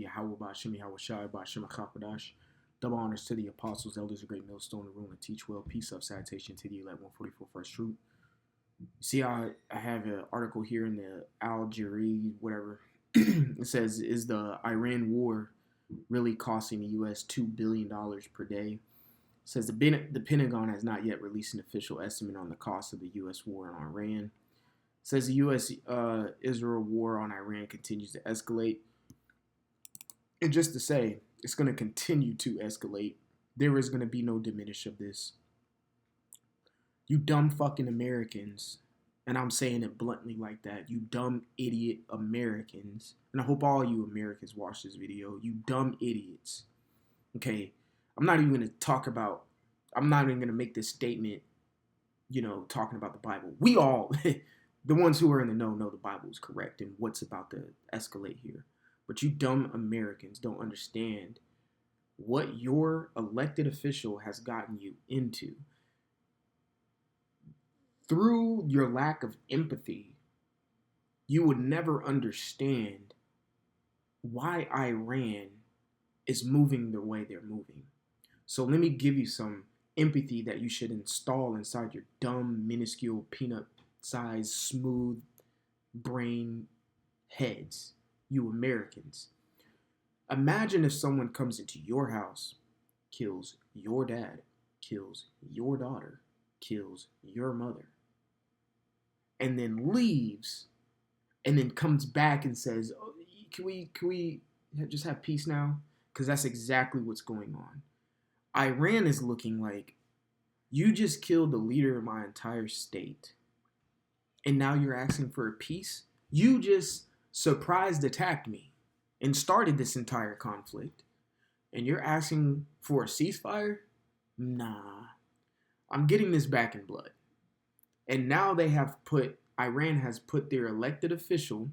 Yahweh Bashim Yahweh Shai Bashim Achapadash. Double honors to the apostles, elders, a great millstone, the rule and teach well. Peace of citation to the elect 144 first fruit. You see, I have an article here in the Al Jazeera, whatever. It says, is the Iran war really costing the U.S. $2 billion per day? It says the Pentagon has not yet released an official estimate on the cost of the U.S. war on Iran. It says the U.S.-Israel war on Iran continues to escalate. And just to say, it's going to continue to escalate. There is going to be no diminish of this. You dumb fucking Americans, and I'm saying it bluntly like that, you dumb idiot Americans, and I hope all you Americans watch this video, you dumb idiots. Okay, I'm not even going to make this statement, talking about the Bible. We all, the ones who are in the know the Bible is correct and what's about to escalate here. But you dumb Americans don't understand what your elected official has gotten you into. Through your lack of empathy, you would never understand why Iran is moving the way they're moving. So let me give you some empathy that you should install inside your dumb, minuscule, peanut-sized, smooth brain heads. You Americans. Imagine if someone comes into your house, kills your dad, kills your daughter, kills your mother, and then leaves, and then comes back and says, oh, can we just have peace now? Because that's exactly what's going on. Iran is looking like, you just killed the leader of my entire state, and now you're asking for a peace? You just surprised attacked me and started this entire conflict, and you're asking for a ceasefire? Nah. I'm getting this back in blood. And now Iran has put their elected official,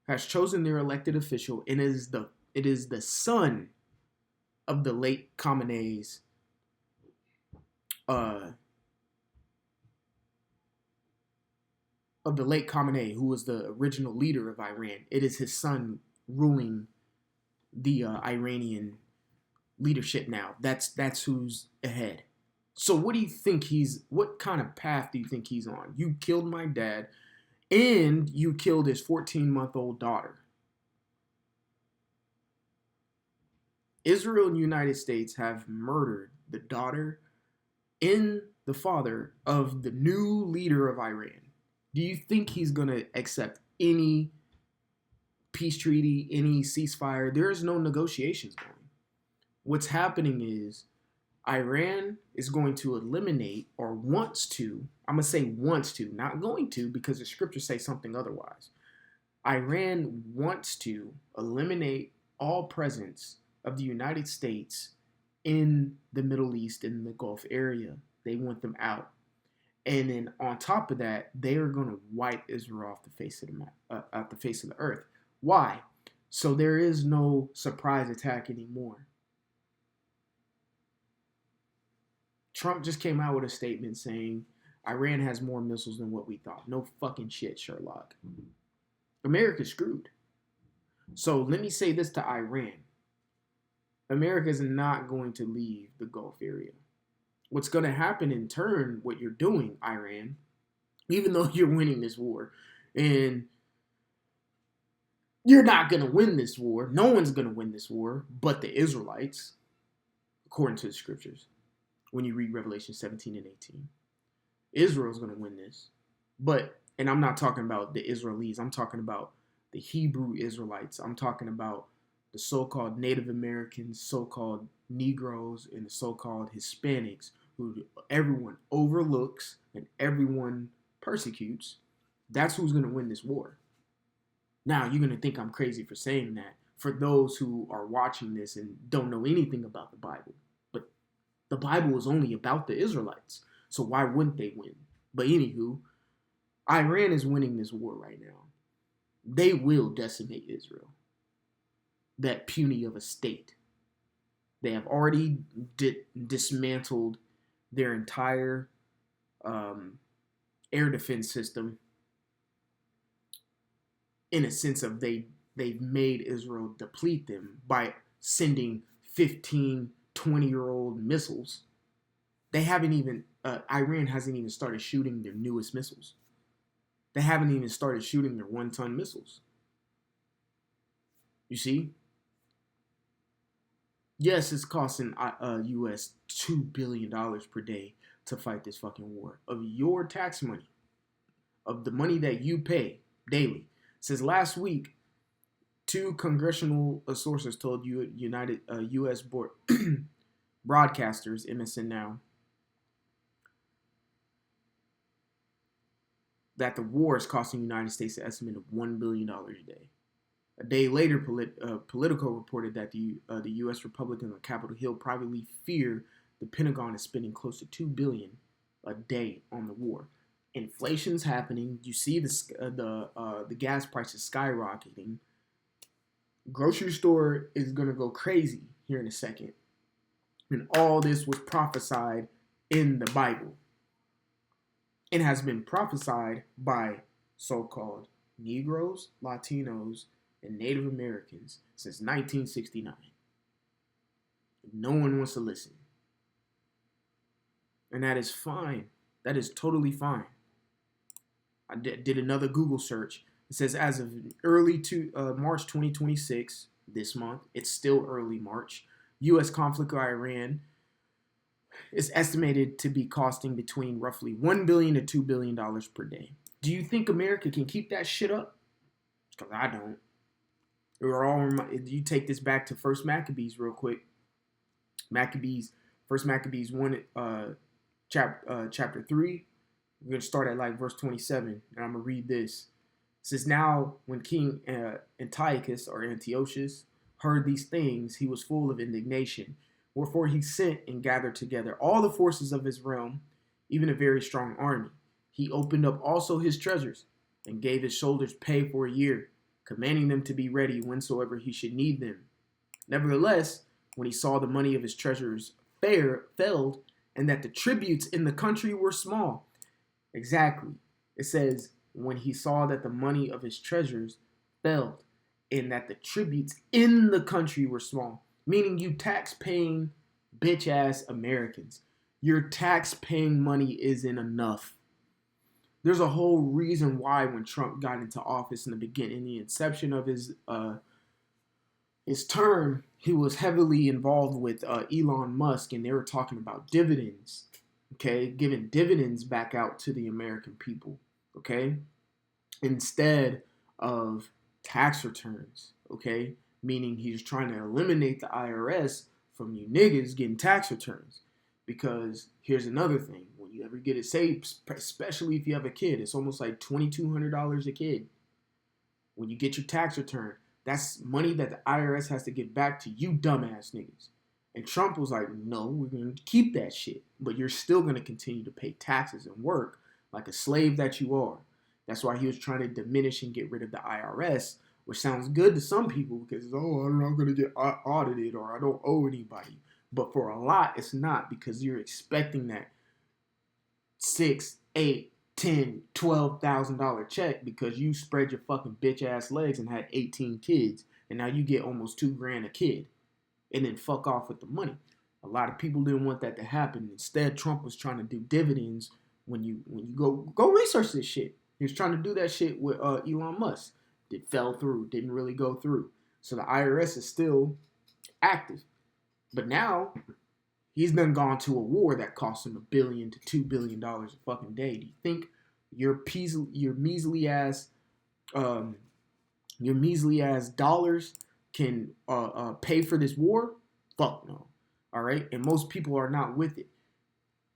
has chosen their elected official, and it is the son of the late Khamenei's who was the original leader of Iran. It is his son ruling the Iranian leadership now. That's who's ahead. So what kind of path do you think he's on? You killed my dad, and you killed his 14-month-old daughter. Israel and the United States have murdered the daughter and the father of the new leader of Iran. Do you think he's going to accept any peace treaty, any ceasefire? There is no negotiations going. What's happening is Iran is going to eliminate, or wants to, I'm going to say wants to, not going to, because the scriptures say something otherwise. Iran wants to eliminate all presence of the United States in the Middle East, in the Gulf area. They want them out. And then on top of that, they are going to wipe Israel off the face of the earth. Why? So there is no surprise attack anymore. Trump just came out with a statement saying Iran has more missiles than what we thought. No fucking shit, Sherlock. America's screwed. So let me say this to Iran. America is not going to leave the Gulf area. What's going to happen in turn, what you're doing, Iran, even though you're winning this war, and you're not going to win this war, no one's going to win this war but the Israelites, according to the scriptures. When you read Revelation 17 and 18, Israel's going to win this. And I'm not talking about the Israelis. I'm talking about the Hebrew Israelites. I'm talking about the so-called Native Americans, so-called Negroes, and the so-called Hispanics, who everyone overlooks and everyone persecutes. That's who's going to win this war. Now, you're going to think I'm crazy for saying that, for those who are watching this and don't know anything about the Bible. But the Bible is only about the Israelites, so why wouldn't they win? But anywho, Iran is winning this war right now. They will decimate Israel, that puny of a state. They have already dismantled their entire air defense system, in a sense of they they've made Israel deplete them by sending 15, 20-year-old missiles. They haven't even, Iran hasn't even started shooting their newest missiles. They haven't even started shooting their 1-ton missiles. You see? Yes, it's costing US $2 billion per day to fight this fucking war of your tax money, of the money that you pay daily. Since last week, 2 congressional sources told United U.S. broadcasters, MSN Now, that the war is costing the United States an estimate of $1 billion a day. A day later, Politico reported that the U.S. Republicans on Capitol Hill privately fear the Pentagon is spending close to $2 billion a day on the war. Inflation's happening. You see the gas prices skyrocketing. Grocery store is gonna go crazy here in a second, and all this was prophesied in the Bible. It has been prophesied by so-called Negroes, Latinos, and Native Americans since 1969. No one wants to listen. And that is fine. That is totally fine. I did another Google search. It says as of March 2026, this month, it's still early March, U.S. conflict with Iran is estimated to be costing between roughly $1 billion to $2 billion per day. Do you think America can keep that shit up? Because I don't. You take this back to First Maccabees real quick. First Maccabees 1, chapter 3. We're going to start at like verse 27, and I'm going to read this. It says, now when King Antiochus or Antiochus heard these things, he was full of indignation. Wherefore he sent and gathered together all the forces of his realm, even a very strong army. He opened up also his treasures, and gave his soldiers pay for a year, commanding them to be ready whensoever he should need them. Nevertheless, when he saw the money of his treasures failed, and that the tributes in the country were small. Exactly. It says, when he saw that the money of his treasures failed, and that the tributes in the country were small. Meaning you tax-paying bitch-ass Americans. Your tax-paying money isn't enough. There's a whole reason why when Trump got into office in the beginning, the inception of his term, he was heavily involved with Elon Musk, and they were talking about dividends, okay? Giving dividends back out to the American people, okay? Instead of tax returns, okay? Meaning he's trying to eliminate the IRS from you niggas getting tax returns. Because here's another thing. When you ever get it saved, especially if you have a kid, it's almost like $2,200 a kid. When you get your tax return, that's money that the IRS has to give back to you dumbass niggas. And Trump was like, no, we're going to keep that shit. But you're still going to continue to pay taxes and work like a slave that you are. That's why he was trying to diminish and get rid of the IRS, which sounds good to some people because, oh, I'm not going to get audited or I don't owe anybody. But for a lot, it's not, because you're expecting that $6, $8, $10, $12,000 check because you spread your fucking bitch ass legs and had 18 kids, and now you get almost $2,000 a kid, and then fuck off with the money. A lot of people didn't want that to happen. Instead, Trump was trying to do dividends. When you go research this shit. He was trying to do that shit with Elon Musk. It fell through. Didn't really go through. So the IRS is still active. But now, he's done gone to a war that cost him $1 billion to $2 billion a fucking day. Do you think your measly ass dollars can pay for this war? Fuck no. All right? And most people are not with it.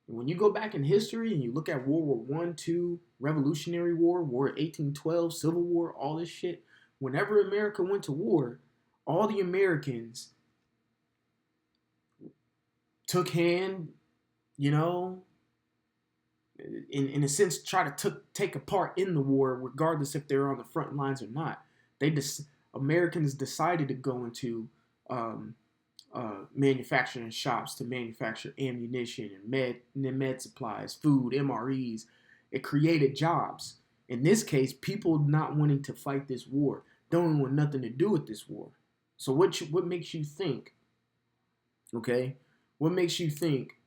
When you go back in history and you look at World War I, II, Revolutionary War, War 1812, Civil War, all this shit, whenever America went to war, all the Americans took hand, in a sense, try to take a part in the war, regardless if they're on the front lines or not. Americans decided to go into manufacturing shops to manufacture ammunition and med supplies, food, MREs. It created jobs. In this case, people not wanting to fight this war. don't want nothing to do with this war. So what makes you think? Okay, what makes you think?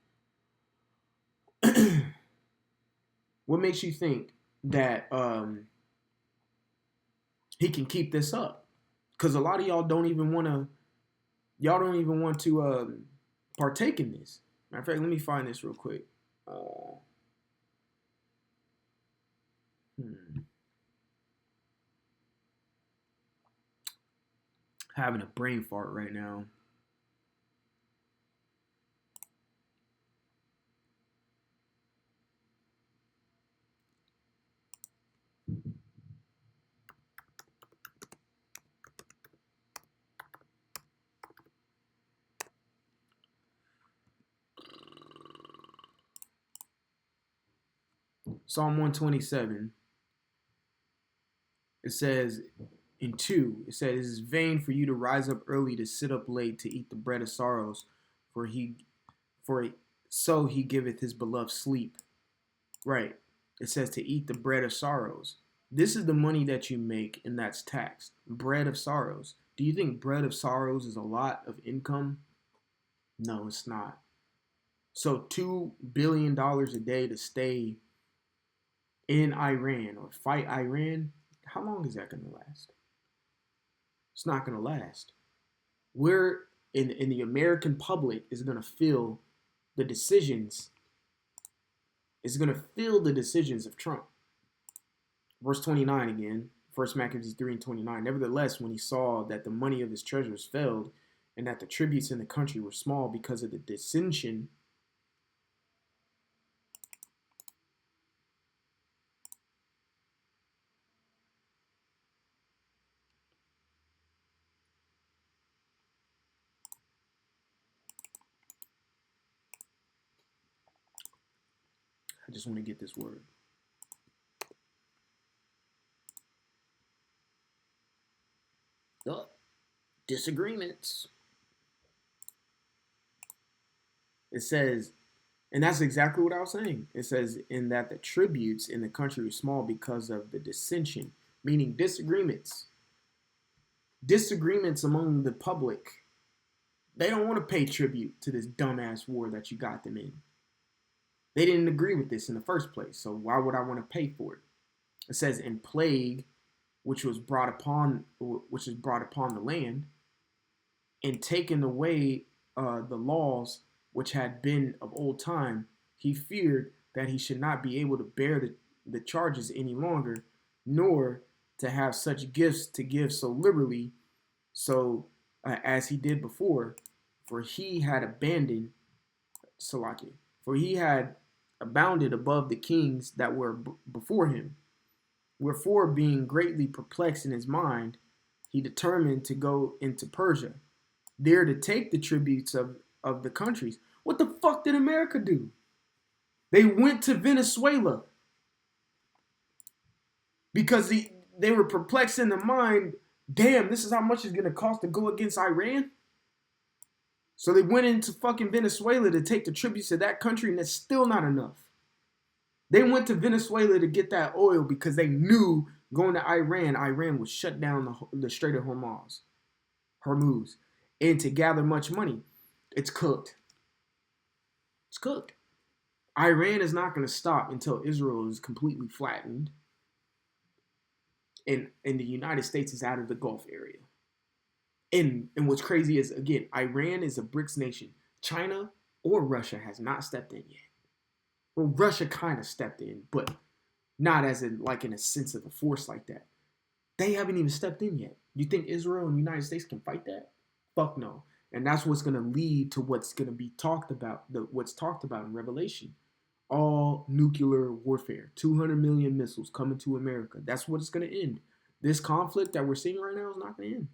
What makes you think that he can keep this up? Because a lot of y'all don't even want to. Y'all don't even want to partake in this. Matter of fact, let me find this real quick. Having a brain fart right now. Psalm 127. It says in 2, it says, it is vain for you to rise up early, to sit up late, to eat the bread of sorrows, for so he giveth his beloved sleep. Right. It says to eat the bread of sorrows. This is the money that you make, and that's taxed. Bread of sorrows. Do you think bread of sorrows is a lot of income? No, it's not. So $2 billion a day to stay in Iran or fight Iran, how long is that going to last? It's not going to last. We're in the American public is going to feel the decisions. Is going to feel the decisions of Trump. Verse 29 again. 1 Maccabees 3 and 29. Nevertheless, when he saw that the money of his treasures failed, and that the tributes in the country were small because of the dissension, I just want to get this word. Oh, disagreements. It says, and that's exactly what I was saying. It says, in that the tributes in the country were small because of the dissension, meaning disagreements. Disagreements among the public. They don't want to pay tribute to this dumbass war that you got them in. They didn't agree with this in the first place, so why would I want to pay for it? It says, in plague, which was brought upon the land, and taken away the laws which had been of old time, he feared that he should not be able to bear the charges any longer, nor to have such gifts to give so liberally, as he did before, for he had abandoned Salakia, for he had abounded above the kings that were before him. Wherefore, being greatly perplexed in his mind, he determined to go into Persia, there to take the tributes of the countries. What the fuck did America do? They went to Venezuela because they were perplexed in their mind. Damn, this is how much it's going to cost to go against Iran? So they went into fucking Venezuela to take the tributes to that country, and that's still not enough. They went to Venezuela to get that oil because they knew going to Iran would shut down the Strait of Hormuz, and to gather much money. It's cooked. It's cooked. Iran is not going to stop until Israel is completely flattened, and the United States is out of the Gulf area. And what's crazy is, again, Iran is a BRICS nation. China or Russia has not stepped in yet. Well, Russia kind of stepped in, but not as in a sense of a force like that. They haven't even stepped in yet. You think Israel and the United States can fight that? Fuck no. And that's what's going to lead to what's going to be talked about, what's talked about in Revelation. All nuclear warfare. 200 million missiles coming to America. That's what it's going to end. This conflict that we're seeing right now is not going to end.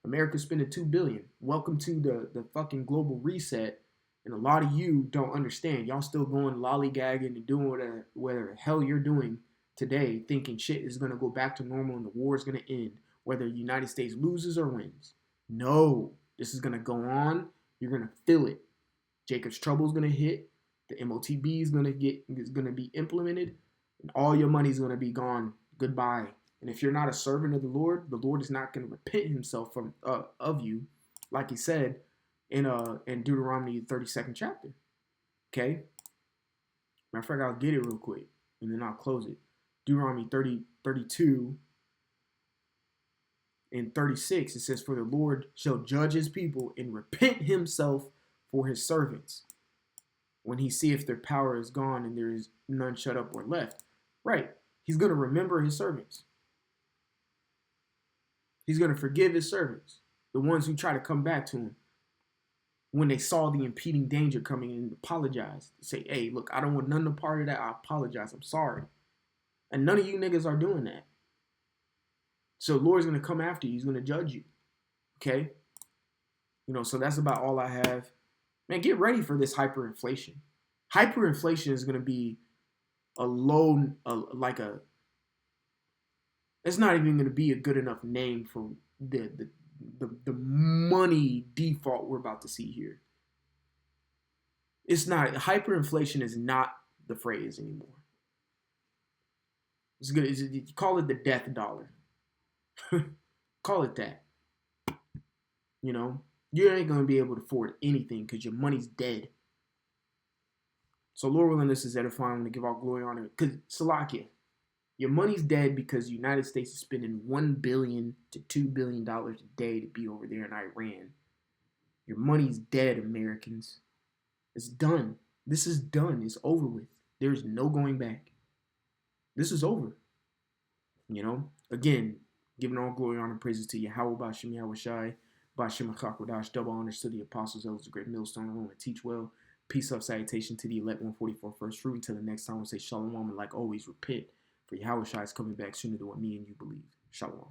America's spending $2 billion. Welcome to the fucking global reset. And a lot of you don't understand. Y'all still going lollygagging and doing whatever the hell you're doing today, thinking shit is going to go back to normal and the war is going to end, whether the United States loses or wins. No. This is going to go on. You're going to feel it. Jacob's trouble is going to hit. The MOTB is going to be implemented. And all your money is going to be gone. Goodbye. And if you're not a servant of the Lord is not going to repent himself from of you, like he said in Deuteronomy 32nd chapter. Okay? Matter of fact, I'll get it real quick and then I'll close it. Deuteronomy 32 and 36, it says, "For the Lord shall judge his people and repent himself for his servants when he seeth their power is gone and there is none shut up or left." Right. He's going to remember his servants. He's going to forgive his servants, the ones who try to come back to him when they saw the impeding danger coming and apologize. Say, hey, look, I don't want none of the part of that. I apologize. I'm sorry. And none of you niggas are doing that. So the Lord's going to come after you. He's going to judge you. Okay? So that's about all I have. Man, get ready for this hyperinflation. Hyperinflation is going to be it's not even going to be a good enough name for the money default we're about to see here. It's not, hyperinflation is not the phrase anymore. It's good. Call it the death dollar. Call it that. You ain't going to be able to afford anything because your money's dead. So Lord willing, this is edifying to give all glory on it. Because Salakia, your money's dead because the United States is spending $1 billion to $2 billion a day to be over there in Iran. Your money's dead, Americans. It's done. This is done. It's over with. There's no going back. This is over. Again, giving all glory, honor, and praises to Yahweh, Bashem Yahweh Shai, Bashem Akakwadash, double honors to the apostles, elders, the great millstone, alone and teach well. Peace up, salutation to the elect 144 first fruit. Until the next time, we'll say shalom, and like always, repent. For Yahweh Shai is coming back sooner than what me and you believe. Shalom.